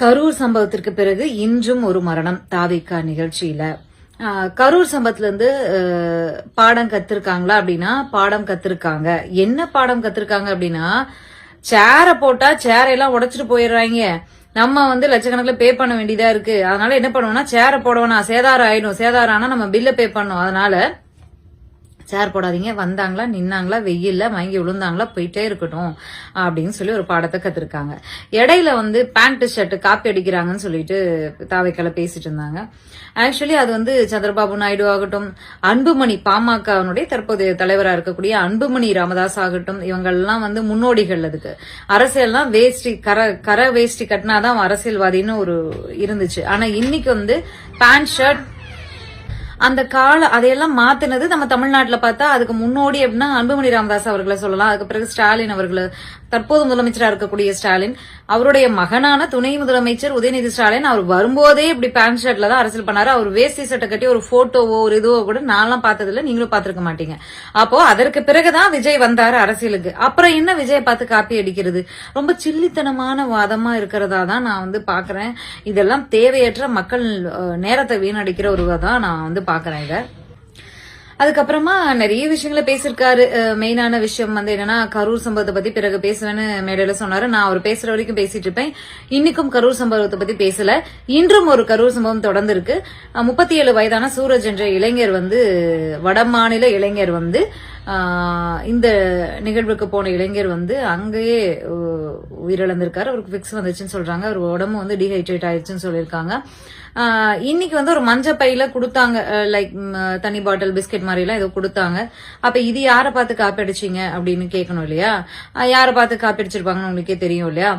கரூர் சம்பவத்திற்கு பிறகு இன்றும் ஒரு மரணம் தாவிகா நிகழ்ச்சியில கரூர் சம்பவத்துல இருந்து பாடம் கத்திருக்காங்களா அப்படின்னா பாடம் கத்திருக்காங்க. என்ன பாடம் கத்திருக்காங்க அப்படின்னா, சேரை போட்டா சேரையெல்லாம் உடைச்சிட்டு போயிடுறாங்க. நம்ம லட்சக்கணக்கில் பே பண்ண வேண்டியதா இருக்கு. அதனால என்ன பண்ணுவோம்னா, சேரை போடவேனா, சேதாரம் ஆயிடும். சேதாரம் ஆனா நம்ம பில்ல பே பண்ணோம். அதனால சேர் போடாதீங்க, வந்தாங்களா நின்னாங்களா வெயில்ல மயங்கி விழுந்தாங்களா போயிட்டே இருக்கட்டும் அப்படின்னு சொல்லி ஒரு பாடத்தை கத்திருக்காங்க. இடையில பேண்ட் ஷர்ட் காப்பி அடிக்கிறாங்கன்னு சொல்லிட்டு தாவைக்கால பேசிட்டு இருந்தாங்க. ஆக்சுவலி அது சந்திரபாபு நாயுடு ஆகட்டும், அன்புமணி பாமகனுடைய தற்போதைய தலைவராக இருக்கக்கூடிய அன்புமணி ராமதாஸ் ஆகட்டும், இவங்கெல்லாம் முன்னோடிகள். அதுக்கு அரசியல்லாம் வேஷ்டி கர வேஷ்டி கட்டினாதான் அரசியல்வாதின்னு ஒரு இருந்துச்சு. ஆனா இன்னைக்கு பேண்ட் ஷர்ட் அந்த அதையெல்லாம் மாத்தினது நம்ம தமிழ்நாட்டுல பார்த்தா அதுக்கு முன்னோடி அப்படின்னா அன்புமணி ராமதாஸ் அவர்களை சொல்லலாம். அதுக்கு பிறகு ஸ்டாலின் அவர்கள், தற்போது முதலமைச்சராக இருக்கக்கூடிய ஸ்டாலின், அவருடைய மகனான துணை முதலமைச்சர் உதயநிதி ஸ்டாலின், அவர் வரும்போதே இப்படி பேண்ட் ஷர்ட்ல தான் அரசியல் பண்ணாரு. அவர் வேஷ்டி சட்டை கட்டி ஒரு போட்டோவோ ஒரு இதுவோ கூட நான்லாம் பார்த்ததில்ல, நீங்களும் பாத்துருக்க மாட்டீங்க. அப்போ அதற்கு பிறகுதான் விஜய் வந்தாரு அரசியலுக்கு. அப்புறம் என்ன விஜய் பார்த்து காப்பி அடிக்கிறது? ரொம்ப சில்லித்தனமான வாதமா இருக்கிறதா தான் நான் பாக்குறேன். இதெல்லாம் தேவையற்ற மக்கள் நேரத்தை வீணடிக்கிற ஒரு தான் நான் பாக்குறேன் இத. அதுக்கப்புறமா நிறைய விஷயங்களை பேசிருக்காரு. மெயினான விஷயம் என்னன்னா, கரூர் சம்பவத்தை பத்தி பிறகு பேசுவேன்னு மேடையில சொன்னாரு. நான் அவர் பேசுற வரைக்கும் பேசிட்டு இருப்பேன். இன்னைக்கும் கரூர் சம்பவத்தை பத்தி பேசல. இன்றும் ஒரு கரூர் சம்பவம் தொடர்ந்து இருக்கு. 37 வயதான சூரஜ் என்ற இளைஞர் வடமாநில இளைஞர் இந்த நிகழ்வுக்கு போன இளைஞர் அங்கேயே உயிரிழந்திருக்காரு. அவருக்கு பிக்ஸ் வந்துச்சுன்னு சொல்றாங்க. அவர் உடம்பு டீஹைட்ரேட் ஆயிடுச்சுன்னு சொல்லியிருக்காங்க. இன்னைக்கு ஒரு மஞ்ச பையில கொடுத்தாங்க, லைக் தண்ணி பாட்டில் பிஸ்கெட் மாதிரி எல்லாம் ஏதோ கொடுத்தாங்க. அப்ப இது யாரை பார்த்து காப்பி அடிச்சீங்க அப்படின்னு கேட்கணும் இல்லையா? யாரை பார்த்து காப்பி அடிச்சிருப்பாங்கன்னு உங்களுக்கே தெரியும் இல்லையா?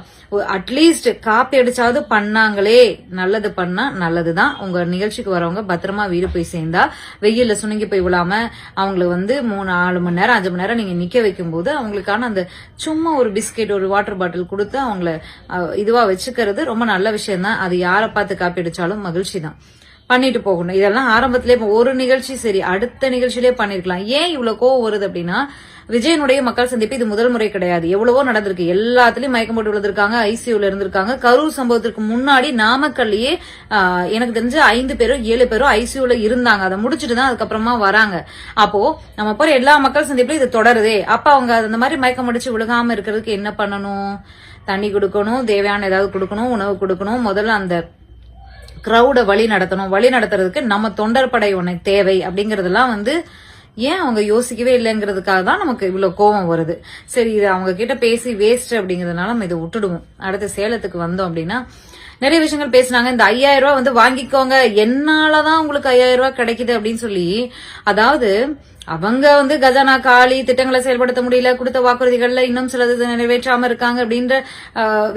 அட்லீஸ்ட் காப்பி அடிச்சாவது பண்ணாங்களே, நல்லது பண்ணா நல்லதுதான். உங்க நிகழ்ச்சிக்கு வரவங்க பத்திரமா வீடு போய் சேர்ந்தா, வெயில்ல சுணங்கி போய் விழாம அவங்களை 3-4 மணி நேரம் 5 மணி நேரம் நீங்க நிக்க வைக்கும் போது அவங்களுக்கான அந்த சும்மா ஒரு பிஸ்கெட் ஒரு வாட்டர் பாட்டில் கொடுத்து அவங்கள இதுவா வச்சுக்கிறது ரொம்ப நல்ல விஷயம் தான். அது யாரை பார்த்து காப்பி அடிச்சாலும் மகிழ்ச்சி தான், பண்ணிட்டு போகணும். இதெல்லாம் ஆரம்பத்திலே ஒரு நிகழ்ச்சி சரி, அடுத்த நிகழ்ச்சியிலே பண்ணிருக்கலாம். ஏன் இவ்வளவு கோவம் வருது அப்படின்னா, விஜயனுடைய மக்கள் சந்திப்பு இது முதல் முறை கிடையாது. எவ்வளவோ நடந்திருக்கு. எல்லாத்துலயும் மயக்கம் போட்டு விழுந்திருக்காங்க, ஐசியூல இருந்திருக்காங்க. கரூர் சம்பவத்திற்கு முன்னாடி நாமக்கல்லையே எனக்கு தெரிஞ்சு 5 பேரோ 7 பேரோ ஐசியூல இருந்தாங்க. அதை முடிச்சுட்டு தான் அதுக்கப்புறமா வராங்க. அப்போ நம்ம போற எல்லா மக்கள் சந்திப்புலயும் இது தொடருதே. அப்ப அவங்க அந்த மாதிரி மயக்கம் அடிச்சு விழுகாம இருக்கிறதுக்கு என்ன பண்ணணும்? தண்ணி கொடுக்கணும், தேவையான ஏதாவது கொடுக்கணும், உணவு கொடுக்கணும். முதல்ல அந்த கிரௌட வழி நடத்தணும். வழி நடத்துறதுக்கு நம்ம தொண்டர் படை உனக்கு தேவை அப்படிங்கறதெல்லாம் ஏன் அவங்க யோசிக்கவே இல்லைங்கிறதுக்காக தான் நமக்கு இவ்வளவு கோபம் வருது. சரி, இது அவங்க கிட்ட பேசி வேஸ்ட் அப்படிங்கறதுனால நம்ம இதை விட்டுடுவோம். அடுத்த சேலத்துக்கு வந்தோம் அப்படின்னா நிறைய விஷயங்கள் பேசினாங்க. இந்த 5000 ரூபாய் வாங்கிக்கோங்க, என்னாலதான் உங்களுக்கு 5000 ரூபாய் கிடைக்குது அப்படின்னு சொல்லி, அதாவது அவங்க கஜானா காலி, திட்டங்களை செயல்படுத்த முடியல, கொடுத்த வாக்குறுதிகள்ல இன்னும் சிலது நிறைவேற்றாம இருக்காங்க அப்படின்ற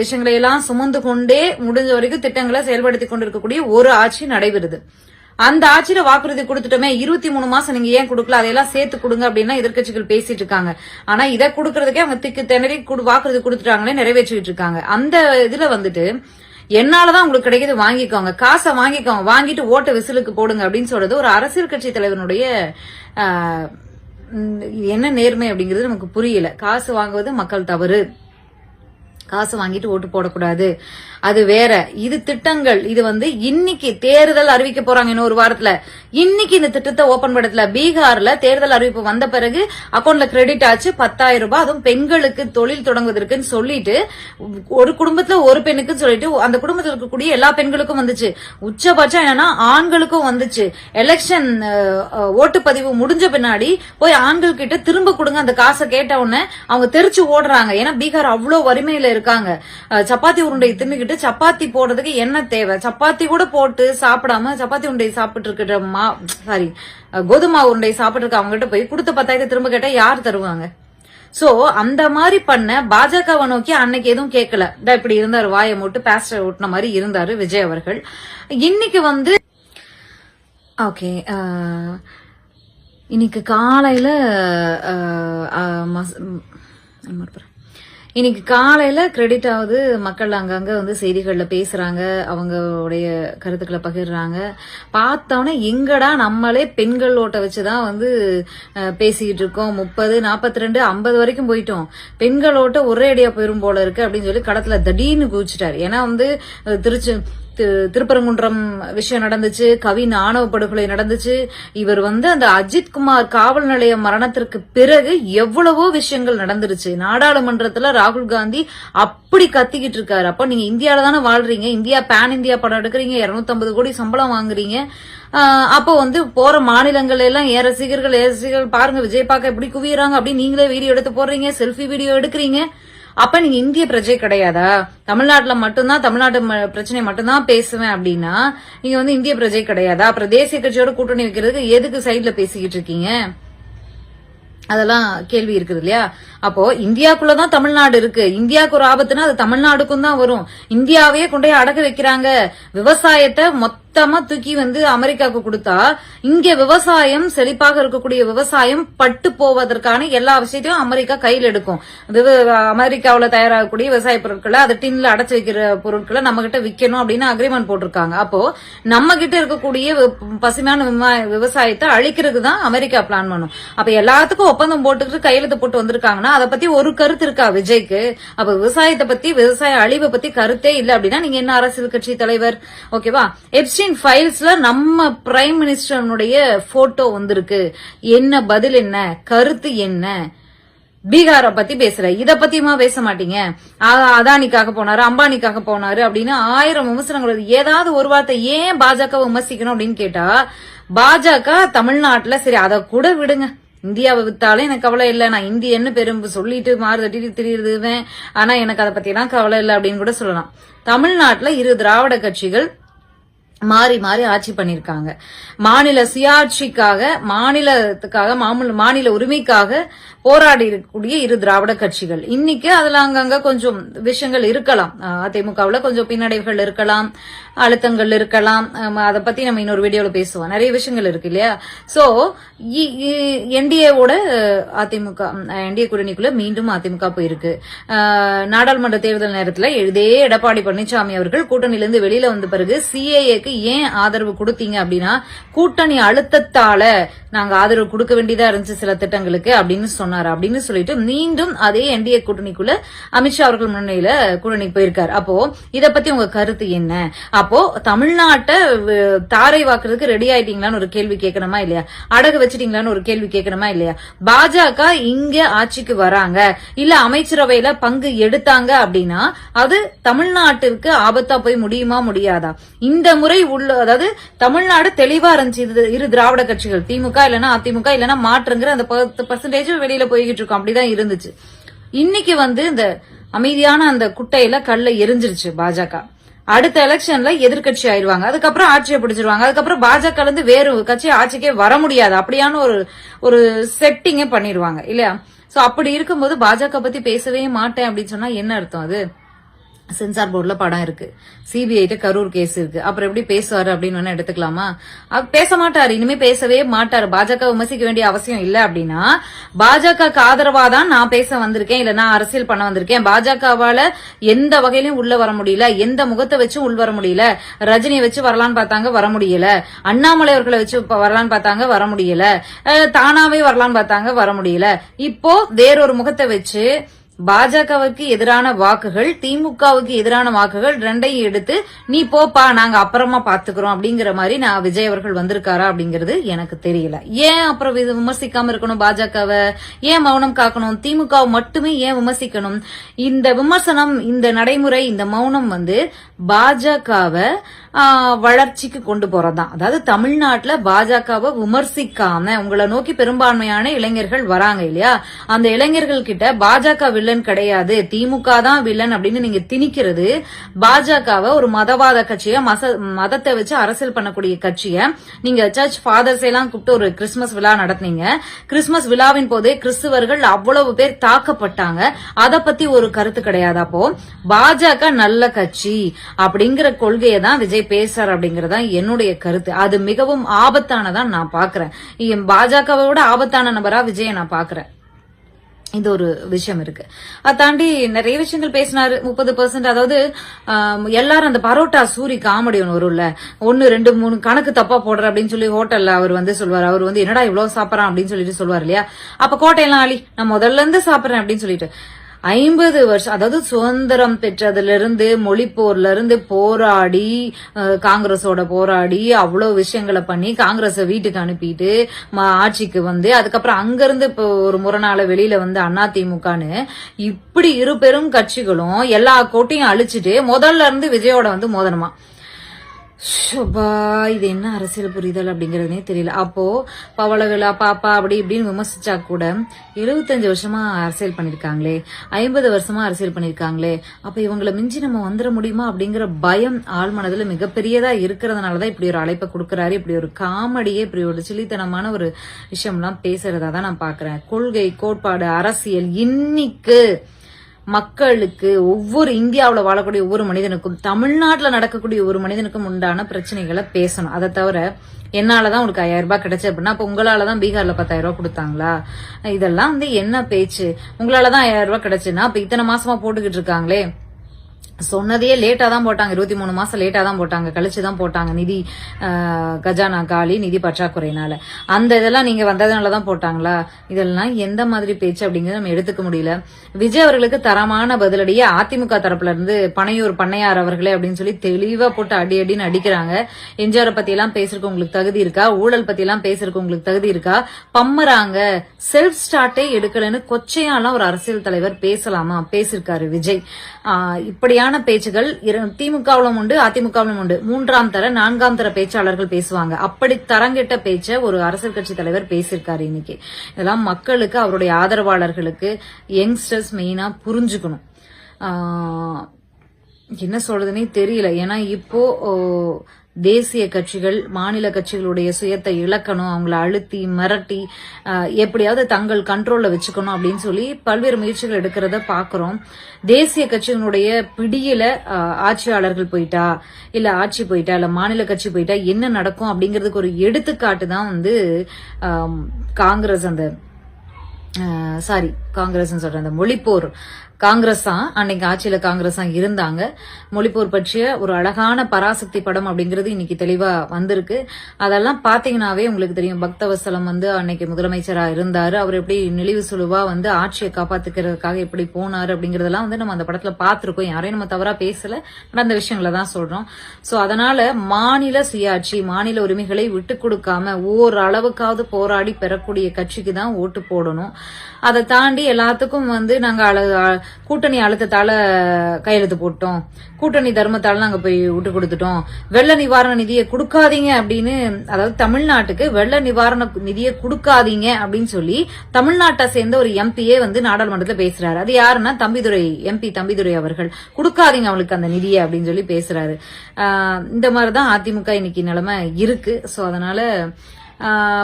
விஷயங்களை எல்லாம் சுமந்து கொண்டே முடிஞ்ச வரைக்கும் திட்டங்களை செயல்படுத்தி கொண்டிருக்கக்கூடிய ஒரு ஆட்சி நடைபெறுது. அந்த ஆட்சியில வாக்குறுதி கொடுத்துட்டோமே, 23 மாசம் நீங்க ஏன் கொடுக்கல, அதையெல்லாம் சேர்த்து கொடுங்க அப்படின்னா எதிர்கட்சிகள் பேசிட்டு இருக்காங்க. ஆனா இதை கொடுக்கறதுக்கே அவங்க திக்கு திணறி வாக்குறுதி கொடுத்துட்டாங்களே, நிறைவேற்றிட்டு இருக்காங்க. அந்த இதுல என்னாலதான் உங்களுக்கு கிடைக்குது, வாங்கிக்கோங்க, காசை வாங்கிக்கோங்க, வாங்கிட்டு ஓட்ட விசிலுக்கு போடுங்க அப்படின்னு சொல்றது ஒரு அரசியல் கட்சி தலைவனுடைய என்ன நேர்மை அப்படிங்கிறது நமக்கு புரியல. காசு வாங்குவது மக்கள் தவறு, காசு வாங்கிட்டு ஓட்டு போடக்கூடாது, அது வேற. இது திட்டங்கள். இது இன்னைக்கு தேர்தல் அறிவிக்க போறாங்க இன்னொரு வாரத்துல. இன்னைக்கு இந்த திட்டத்தை ஓபன் படத்துல பீகார்ல தேர்தல் அறிவிப்பு வந்த பிறகு அக்கௌண்ட்ல கிரெடிட் ஆச்சு 10,000 ரூபாய். அதுவும் பெண்களுக்கு தொழில் தொடங்குவதற்குன்னு சொல்லிட்டு, ஒரு குடும்பத்துல ஒரு பெண்ணுக்கு சொல்லிட்டு அந்த குடும்பத்தில் இருக்கக்கூடிய எல்லா பெண்களுக்கும் வந்துச்சு. உச்சபட்சம் என்னன்னா ஆண்களுக்கும் வந்துச்சு. எலெக்ஷன் ஓட்டுப்பதிவு முடிஞ்ச பின்னாடி போய் ஆண்கள் கிட்ட திரும்ப கொடுங்க அந்த காசை கேட்ட உடனே அவங்க தெரிச்சு ஓடுறாங்க. ஏன்னா பீகார் அவ்வளவு வறுமையில இருக்காங்க. சப்பாத்தி உருண்டை தின்னுக்கிட்டு சப்பாத்தி போடுறதுக்கு என்ன தேவை? சப்பாத்தி கூட போட்டு சாப்பிடாம சப்பாத்தி உருண்டை சாப்பிட்டு இருக்கிற கோதுமை உருண்டை சாப்பிட்டு இருக்க அவங்க கிட்ட போய் கொடுத்த 10,000 திரும்ப கேட்டா யார் தருவாங்க? சோ அந்த மாதிரி பண்ண பாஜகவை நோக்கி அன்னைக்கு எதுவும் கேட்கல. இப்படி இருந்தாரு, வாயை மூட்டு பேஸ்டர் ஓட்டின மாதிரி இருந்தாரு விஜய் அவர்கள். இன்னைக்கு ஓகே, இன்னைக்கு காலையில இன்னைக்கு காலையில கிரெடிட் ஆகுது, மக்கள் அங்கங்க வந்து செய்திகள்ல பேசுறாங்க, அவங்களுடைய கருத்துக்களை பகிர்றாங்க. பார்த்தோன்னே எங்கடா நம்மளே பெண்கள் ஓட்ட வச்சுதான் வந்து பேசிக்கிட்டு இருக்கோம். 30, 42, 50 வரைக்கும் போயிட்டோம். பெண்கள் ஓட்ட ஒரே அடியா போயிரும் போல இருக்கு அப்படின்னு சொல்லி களத்துல திடீர்னு குதிச்சுட்டாரு. ஏன்னா வந்து திருப்பரங்குன்றம் விஷயம் நடந்துச்சு, கவின் ஆணவ படுகொலை நடந்துச்சு. இவர் வந்து அந்த அஜித்குமார் காவல் நிலைய மரணத்திற்கு பிறகு எவ்வளவோ விஷயங்கள் நடந்துருச்சு. நாடாளுமன்றத்துல ராகுல் காந்தி அப்படி கத்திக்கிட்டு இருக்காரு. அப்ப நீங்க இந்தியால தானே வாழ்றீங்க, இந்தியா பேன் இந்தியா படம் எடுக்கிறீங்க, 250 கோடி சம்பளம் வாங்குறீங்க. அப்போ வந்து போற மாநிலங்கள் எல்லாம் ஏன் ரசிகர்கள் பாருங்க விஜய் பார்க்க எப்படி குவியறாங்க அப்படின்னு நீங்களே வீடியோ எடுத்து போடுறீங்க, செல்ஃபி வீடியோ எடுக்கிறீங்க. அப்ப நீங்க இந்திய பிரஜை கிடையாதா? தமிழ்நாட்டுல மட்டும்தான் தமிழ்நாட்டு பிரச்சனை மட்டும்தான் பேசுவேன் அப்படின்னா நீங்க வந்து இந்திய பிரஜை கிடையாதா? அப்புறம் தேசிய கட்சியோட கூட்டணி வைக்கிறதுக்கு எதுக்கு சைட்ல பேசிக்கிட்டு இருக்கீங்க? அதெல்லாம் கேள்வி இருக்குது இல்லையா? அப்போ இந்தியாக்குள்ளதான் தமிழ்நாடு இருக்கு. இந்தியாவுக்கு ஒரு ஆபத்துனா அது தமிழ்நாடுக்கும் தான் வரும். இந்தியாவே கொண்டே அடக்க வைக்கிறாங்க. விவசாயத்தை மொத்தமா தூக்கி வந்து அமெரிக்காவுக்கு கொடுத்தா இங்க விவசாயம் செழிப்பாக இருக்கக்கூடிய விவசாயம் பட்டு போவதற்கான எல்லா விஷயத்தையும் அமெரிக்கா கையில் எடுக்கும். அமெரிக்காவில தயாராகக்கூடிய விவசாய பொருட்களை அதை டின்ல அடைச்சு வைக்கிற பொருட்களை நம்ம கிட்ட விற்கணும் அப்படின்னு அக்ரிமெண்ட் போட்டிருக்காங்க. அப்போ நம்ம கிட்ட இருக்கக்கூடிய பசுமையான விவசாயத்தை அழிக்கிறதுக்கு தான் அமெரிக்கா பிளான் பண்ணும். அப்ப எல்லாத்துக்கும் ஒப்பந்தம் போட்டுக்கிட்டு கையெழுத்து போட்டு வந்திருக்காங்கன்னா அதை பத்தி ஒரு கருத்து இருக்கா விஜய்க்கு? அப்ப விவசாயத்தை பத்தி, விவசாய அழிவை பத்தி கருத்தே இல்ல அப்படின்னா நீங்க என்ன அரசியல் கட்சி தலைவர்? ஓகேவா? எப்ஸ்டீன் ஃபைல்ஸ்ல நம்ம பிரைம் மினிஸ்டருடைய போட்டோ வந்திருக்கு. என்ன பதில், என்ன கருத்து, என்ன பீகார பத்தி பேசுற, இத பத்தியுமா பேச மாட்டீங்க? அதானிக்காக போனாரு, அம்பானிக்காக போனாரு அப்படின்னு 1000 விமர்சனங்கள். ஏதாவது ஒரு வார்த்தை ஏன் பாஜக விமர்சிக்கணும் அப்படின்னு கேட்டா, பாஜக தமிழ்நாட்டுல சரி அதை கூட விடுங்க, இந்தியாவை வித்தாலும் எனக்கு கவலை இல்லை, நான் இந்தியன்னு பெரும் சொல்லிட்டு மாறு தட்டிட்டு திரியுதுவேன், ஆனா எனக்கு அதை பத்தி எல்லாம் கவலை இல்லை அப்படின்னு கூட சொல்லலாம். தமிழ்நாட்டுல 2 திராவிட கட்சிகள் மாறி மாறி ஆட்சி பண்ணிருக்காங்க. மாநில சுயாட்சிக்காக, மாநிலத்துக்காக, மாநில உரிமைக்காக போராடி இருக்கக்கூடிய 2 திராவிட கட்சிகள். இன்னைக்கு அதுல அங்கங்க கொஞ்சம் விஷயங்கள் இருக்கலாம், அதிமுகவுல கொஞ்சம் பின்னடைவுகள் இருக்கலாம், அழுத்தங்கள் இருக்கலாம். அதை பத்தி நம்ம இன்னொரு வீடியோல பேசுவோம். நிறைய விஷயங்கள் இருக்கு இல்லையா? சோ என்டிஏவோட அதிமுக, என்டிஏ கூட்டணிக்குள்ள மீண்டும் அதிமுக போயிருக்கு. நாடாளுமன்ற தேர்தல் நேரத்துல இதே எடப்பாடி பழனிசாமி அவர்கள் கூட்டணியிலிருந்து வெளியில வந்த பிறகு சிஏஏக்கு ஏன் ஆதரவு கொடுத்தீங்க அப்படின்னா, கூட்டணி அழுத்தத்தால நாங்க ஆதரவு கொடுக்க வேண்டியதா இருந்துச்சு சில திட்டங்களுக்கு அப்படின்னு சொன்னாரு. அப்படின்னு சொல்லிட்டு மீண்டும் அதே என்டிஏ கூட்டணிக்குள்ள அமித்ஷா அவர்கள் முன்னிலையில கூட்டணி போயிருக்காரு. அப்போ இத பத்தி உங்க கருத்து என்ன? அப்போ தமிழ்நாட்டை தாரை வாக்குறதுக்கு ரெடி ஆயிட்டீங்களான்னு ஒரு கேள்வி கேட்கணுமா இல்லையா? அடகு வச்சிட்டீங்களான்னு ஒரு கேள்வி கேட்கணுமா இல்லையா? பாஜக இங்க ஆட்சிக்கு வராங்க, இல்ல அமைச்சரவையில பங்கு எடுத்தாங்க அப்படின்னா அது தமிழ்நாட்டிற்கு ஆபத்தா போய் முடியுமா முடியாதா? இந்த முறை அதாவது தமிழ்நாடு தெளிவா இருந்துச்சு. 2 திராவிட கட்சிகள், திமுக இல்லனா அதிமுக இல்லனா மாற்றுங்கிற அந்த 10% வெளியில போய்கிட்டு இருக்கோம், அப்படிதான் இருந்துச்சு. இன்னைக்கு வந்து இந்த அமைதியான அந்த குட்டையில கல்ல எரிஞ்சிருச்சு பாஜக. அடுத்த எலெக்ஷன்ல எதிர்கட்சி ஆயிடுவாங்க, அதுக்கப்புறம் ஆட்சியை பிடிச்சிருவாங்க, அதுக்கப்புறம் பாஜக இருந்து வேறு கட்சி ஆட்சிக்கே வர முடியாது, அப்படியான ஒரு செட்டிங்கே பண்ணிடுவாங்க இல்லையா? சோ அப்படி இருக்கும்போது பாஜக பத்தி பேசவே மாட்டேன் அப்படின்னு சொன்னா என்ன அர்த்தம்? அது சென்சார் போர்டுல படம் இருக்கு, சிபிஐ கரூர் கேஸ் இருக்கு, அப்புறம் எப்படி பேசுவாரு அப்படின்னு வேணா எடுத்துக்கலாமா? பேச மாட்டாரு, இனிமே பேசவே மாட்டாரு. பாஜக விமர்சிக்க வேண்டிய அவசியம் இல்ல அப்படின்னா பாஜக ஆதரவா தான் நான் பேச வந்திருக்கேன், இல்ல நான் அரசியல் பண்ண வந்திருக்கேன். பாஜகவால எந்த வகையிலும் உள்ள வர முடியல, எந்த முகத்தை வச்சு உள் வர முடியல. ரஜினியை வச்சு வரலான்னு பார்த்தாங்க, வர முடியல. அண்ணாமலை அவர்களை வச்சு வரலான்னு பார்த்தாங்க, வர முடியல. தானாவே வரலான்னு பார்த்தாங்க, வர முடியல. இப்போ வேறொரு முகத்தை வச்சு பாஜகவுக்கு எதிரான வாக்குகள், திமுகவுக்கு எதிரான வாக்குகள் ரெண்டையும் எடுத்து நீ போப்பா நாங்க அப்புறமா பாத்துக்கிறோம் அப்படிங்கிற மாதிரி நான் விஜய் அவர்கள் வந்திருக்காரா அப்படிங்கிறது எனக்கு தெரியல. ஏன் அப்புறம் இது விமர்சிக்காம இருக்கணும்? பாஜகவை ஏன் மௌனம் காக்கணும்? திமுக மட்டுமே ஏன் விமர்சிக்கணும்? இந்த விமர்சனம், இந்த நடைமுறை, இந்த மௌனம் வந்து பாஜகவை வளர்ச்சிக்கு கொண்டு போறதுதான். அதாவது தமிழ்நாட்டுல பாஜகவை விமர்சிக்காம உங்களை நோக்கி பெரும்பான்மையான இளைஞர்கள் வராங்க இல்லையா? அந்த இளைஞர்கள் கிட்ட பாஜக வில்லன் கிடையாது, திமுக தான் வில்லன் அப்படின்னு நீங்க திணிக்கிறது, பாஜகவை ஒரு மதவாத கட்சிய, மதத்தை வச்சு அரசியல் பண்ணக்கூடிய கட்சிய நீங்க சர்ச் ஃபாதர்ஸ் எல்லாம் கூப்பிட்டு ஒரு கிறிஸ்துமஸ் விழா நடத்தினீங்க. கிறிஸ்துமஸ் விழாவின் போது கிறிஸ்துவர்கள் அவ்வளவு பேர் தாக்கப்பட்டாங்க, அத பத்தி ஒரு கருத்து கிடையாது. அப்போ பாஜக நல்ல கட்சி அப்படிங்கிற கொள்கையை தான் விஜய் பேசுறார் அப்படிங்கறதா என்னுடைய கருத்து. அது மிகவும் ஆபத்தானதான் நான் பாக்குறேன். பாஜகவோட ஆபத்தான நபரா விஜய நான் பாக்குறேன். இது ஒரு விஷயம் இருக்கு. அதை தாண்டி நிறைய விஷயங்கள் பேசினாரு. 30%, அதாவது எல்லாரும் அந்த பரோட்டா சூரி காமெடி ஒன்று வரும்ல, 1 2 3 கணக்கு தப்பா போடுற அப்படின்னு சொல்லி ஹோட்டல்ல அவர் வந்து சொல்வார். அவர் வந்து என்னடா இவ்வளவு சாப்பிடறான் அப்படின்னு சொல்லிட்டு சொல்வார் இல்லையா. அப்ப கோட்டையெல்லாம் ஆளி நான் முதல்ல இருந்து சாப்பிடுறேன் அப்படின்னு சொல்லிட்டு 50 வருஷம், அதாவது சுதந்திரம் பெற்றதுல இருந்து மொழிப்போர்ல இருந்து போராடி, காங்கிரஸோட போராடி அவ்வளவு விஷயங்களை பண்ணி காங்கிரஸ வீட்டுக்கு அனுப்பிட்டு ஆட்சிக்கு வந்து அதுக்கப்புறம் அங்கிருந்து இப்போ ஒரு முரணால வெளியில வந்து அதிமுகன்னு இப்படி இரு பெரும் கட்சிகளும் எல்லா கோட்டையும் அழிச்சிட்டு முதல்ல இருந்து விஜயோட வந்து மோதனமா. இது என்ன அரசியல் புரிதல் அப்படிங்கறதுனே தெரியல. அப்போ பவளவிழா பாப்பா அப்படி இப்படின்னு விமர்சிச்சா கூட 75 வருஷமா அரசியல் பண்ணிருக்காங்களே, 50 வருஷமா அரசியல் பண்ணிருக்காங்களே, அப்ப இவங்களை மிஞ்சி நம்ம வந்துட முடியுமா அப்படிங்கிற பயம் ஆழ்மனதுல மிகப்பெரியதா இருக்கிறதுனாலதான் இப்படி ஒரு அழைப்பை கொடுக்கறாரு. இப்படி ஒரு காமெடியே, இப்படி ஒரு சிலித்தனமான ஒரு விஷயம்லாம் பேசுறதா தான் நான் பாக்குறேன். கொள்கை, கோட்பாடு, அரசியல் இன்னைக்கு மக்களுக்கு, ஒவ்வொரு இந்தியாவில் வாழக்கூடிய ஒவ்வொரு மனிதனுக்கும், தமிழ்நாட்டுல நடக்கக்கூடிய ஒரு மனிதனுக்கும் உண்டான பிரச்சனைகளை பேசணும். அதை தவிர என்னாலதான் உங்களுக்கு 5000 ரூபாய் கிடைச்சு அப்படின்னா அப்ப உங்களாலதான் பீகார்ல 10,000 ரூபாய் கொடுத்தாங்களா? இதெல்லாம் வந்து என்ன பேச்சு? உங்களாலதான் 5000 ரூபாய் கிடைச்சுன்னா அப்ப இத்தனை மாசமா போட்டுக்கிட்டு இருக்காங்களே, சொன்னதையே லேட்டா தான் போட்டாங்க. 23 மாசம் லேட்டா தான் போட்டாங்க, கழிச்சுதான் போட்டாங்க. நிதி கஜானா காலி, நிதி பற்றாக்குறையினால அந்த இதெல்லாம் நீங்க வந்ததுனாலதான் போட்டாங்களா? இதெல்லாம் எந்த மாதிரி பேச்சு அப்படிங்கறத நம்ம எடுத்துக்க முடியல. விஜய் அவர்களுக்கு தரமான பதிலடியே அதிமுக தரப்புல இருந்து பனையூர் பண்ணையார் அவர்களே அப்படின்னு சொல்லி தெளிவா போட்டு அடி அடின்னு அடிக்கிறாங்க. எம்ஜிஆர் பத்தி எல்லாம் பேசுறதுக்கு உங்களுக்கு தகுதி இருக்கா? ஊழல் பத்தி எல்லாம் பேசுறதுக்கு உங்களுக்கு தகுதி இருக்கா? பம்மராங்க, செல்ஃப் ஸ்டார்ட்டே எடுக்கலன்னு கொச்சையாலாம் ஒரு அரசியல் தலைவர் பேசலாமா? பேசிருக்காரு விஜய். இப்படியான பேச்சுகள் திமுகவிலும் உண்டு, அதிமுகவிலும் உண்டு. 3ஆம் தர 4ஆம் தர பேச்சாளர்கள் பேசுவாங்க. அப்படி தரங்கெட்ட பேச்ச ஒரு அரசியல் கட்சி தலைவர் பேசியிருக்காரு இன்னைக்கு. இதெல்லாம் மக்களுக்கு, அவருடைய ஆதரவாளர்களுக்கு, யங்ஸ்டர்ஸ் மெயினா புரிஞ்சுக்கணும். என்ன சொல்றதுன்னே தெரியல. ஏன்னா இப்போ தேசிய கட்சிகள் மாநில கட்சிகளுடைய சுயத்தை இழக்கணும், அவங்கள அழுத்தி மிரட்டி எப்படியாவது தங்கள் கண்ட்ரோல்ல வச்சுக்கணும் அப்படின்னு சொல்லி பல்வேறு முயற்சிகள் எடுக்கிறத பாக்குறோம். தேசிய கட்சிகளுடைய பிடியில ஆட்சியாளர்கள் போயிட்டா, இல்ல ஆட்சி போயிட்டா, இல்ல மாநில கட்சி போயிட்டா என்ன நடக்கும் அப்படிங்கிறதுக்கு ஒரு எடுத்துக்காட்டு தான் வந்து காங்கிரஸ், அந்த காங்கிரஸ் சொல்ற அந்த மொழிப்போர் காங்கிரஸ் தான் அன்னைக்கு ஆட்சியில காங்கிரஸ் தான் இருந்தாங்க. மொழிப்போர் பற்றிய ஒரு அழகான பராசக்தி படம் அப்படிங்கிறது இன்னைக்கு தெளிவா வந்திருக்கு. அதெல்லாம் பாத்தீங்கன்னாவே உங்களுக்கு தெரியும். பக்தவசலம் வந்து அன்னைக்கு முதலமைச்சரா இருந்தாரு. அவர் எப்படி நெளிவு சுழுவா வந்து ஆட்சியை காப்பாத்துக்கிறதுக்காக எப்படி போனாரு அப்படிங்கறதெல்லாம் வந்து நம்ம அந்த படத்துல பாத்திருக்கோம். யாரையும் நம்ம தவறா பேசல, நடந்த விஷயங்களை தான் சொல்றோம். சோ அதனால மாநில சுயாட்சி, மாநில உரிமைகளை விட்டு கொடுக்காம ஓரளவுக்காவது போராடி பெறக்கூடிய கட்சிக்கு தான் ஓட்டு போடணும். அதை தாண்டி எல்லாத்துக்கும் வந்து நாங்க கூட்டணி அழுத்தத்தால கையெழுத்து போட்டோம், கூட்டணி தர்மத்தால நாங்க போய் விட்டு கொடுத்துட்டோம், வெள்ள நிவாரண நிதியை கொடுக்காதீங்க அப்படின்னு, அதாவது தமிழ்நாட்டுக்கு வெள்ள நிவாரண நிதியை கொடுக்காதீங்க அப்படின்னு சொல்லி தமிழ்நாட்டை சேர்ந்த ஒரு எம்பியே வந்து நாடாளுமன்றத்தில் பேசுறாரு. அது யாருன்னா தம்பிதுரை, எம்பி தம்பிதுரை அவர்கள். கொடுக்காதீங்க அவளுக்கு அந்த நிதியை அப்படின்னு சொல்லி பேசுறாரு. இந்த மாதிரிதான் அதிமுக இன்னைக்கு நிலைமை இருக்கு. சோ அதனால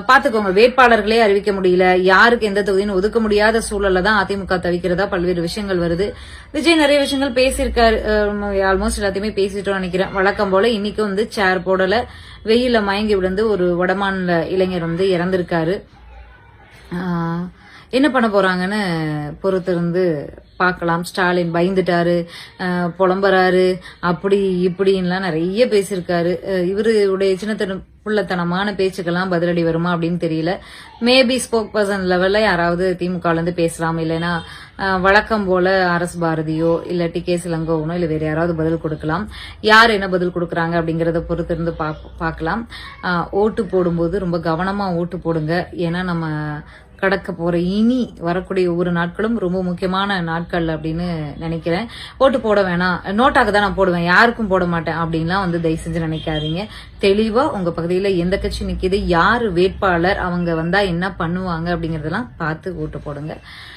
பாத்துக்கோங்க, வேட்பாளர்களே அறிவிக்க முடியல, யாருக்கு எந்த தொகுதின்னு ஒதுக்க முடியாத சூழல்ல தான் அதிமுக தவிக்கிறதா பல்வேறு விஷயங்கள் வருது. விஜய் நிறைய விஷயங்கள் பேசியிருக்காரு, ஆல்மோஸ்ட் எல்லாத்தையுமே பேசிட்டோம் நினைக்கிறேன். வழக்கம் போல இன்னைக்கு வந்து சேர் போடல, வெயில மயங்கி விழுந்து ஒரு வடமாநில இளைஞர் வந்து இறந்திருக்காரு. என்ன பண்ண போறாங்கன்னு பொறுத்திருந்து பார்க்கலாம். ஸ்டாலின் பயந்துட்டாரு, புலம்புறாரு, அப்படி இப்படின்லாம் நிறைய பேசியிருக்காரு. இவருடைய சின்ன புள்ளத்தனமான பேச்சுக்கெல்லாம் பதிலடி வருமா அப்படின்னு தெரியல. மேபி ஸ்போக் பர்சன் லெவல்ல யாராவது திமுக இருந்து பேசலாம், இல்லைன்னா வழக்கம் போல அரசு பாரதியோ இல்ல டி.கே. இளங்கோவனோ இல்ல வேற யாராவது பதில் கொடுக்கலாம். யார் என்ன பதில் கொடுக்கறாங்க அப்படிங்கறத பொறுத்து இருந்து பார்க்கலாம். ஓட்டு போடும்போது ரொம்ப கவனமா ஓட்டு போடுங்க. ஏன்னா நம்ம கடக்க போற இனி வரக்கூடிய ஒவ்வொரு நாட்களும் ரொம்ப முக்கியமான நாட்கள் அப்படின்னு நினைக்கிறேன். ஓட்டு போட வேணாம், நோட்டாக்கு தான் நான் போடுவேன், யாருக்கும் போட மாட்டேன் அப்படின்லாம் வந்து தயவு செஞ்சு நினைக்காதீங்க. தெளிவா உங்க பகுதியில எந்த கட்சி நிக்குது, யாரு வேட்பாளர், அவங்க வந்தா என்ன பண்ணுவாங்க அப்படிங்கறதெல்லாம் பார்த்து ஓட்டு போடுங்க.